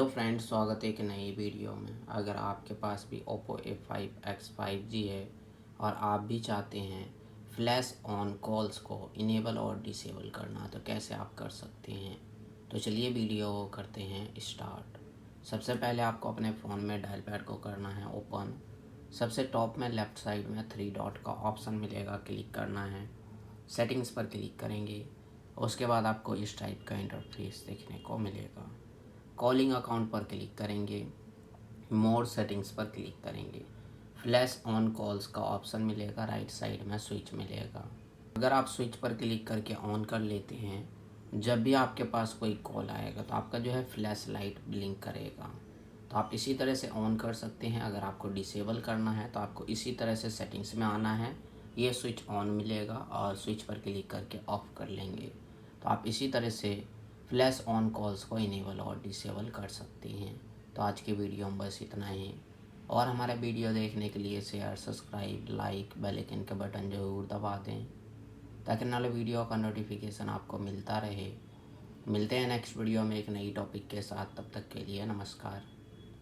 तो फ्रेंड्स, स्वागत है एक नई वीडियो में। अगर आपके पास भी Oppo A5X 5G है और आप भी चाहते हैं फ्लैश ऑन कॉल्स को इनेबल और डिसेबल करना, तो कैसे आप कर सकते हैं। तो चलिए वीडियो करते हैं स्टार्ट। सबसे पहले आपको अपने फ़ोन में डायल पैड को करना है ओपन। सबसे टॉप में लेफ़्ट साइड में 3 डॉट का ऑप्शन मिलेगा, क्लिक करना है। सेटिंग्स पर क्लिक करेंगे। उसके बाद आपको इस टाइप का इंटरफेस देखने को मिलेगा। कॉलिंग अकाउंट पर क्लिक करेंगे, मोर सेटिंग्स पर क्लिक करेंगे। फ्लैश ऑन कॉल्स का ऑप्शन मिलेगा, राइट साइड में स्विच मिलेगा। अगर आप स्विच पर क्लिक करके ऑन कर लेते हैं, जब भी आपके पास कोई कॉल आएगा तो आपका जो है फ्लैश लाइट ब्लिंक करेगा। तो आप इसी तरह से ऑन कर सकते हैं। अगर आपको डिसेबल करना है तो आपको इसी तरह से सेटिंग्स में आना है, ये स्विच ऑन मिलेगा और स्विच पर क्लिक करके ऑफ़ कर लेंगे। तो आप इसी तरह से फ्लैश ऑन कॉल्स को इनेबल और डिसेबल कर सकते हैं। तो आज की वीडियो में बस इतना ही। और हमारा वीडियो देखने के लिए share, subscribe, like, bell icon का बटन ज़रूर दबा दें ताकि नाले वीडियो का नोटिफिकेशन आपको मिलता रहे। मिलते हैं नेक्स्ट वीडियो में एक नई टॉपिक के साथ। तब तक के लिए नमस्कार।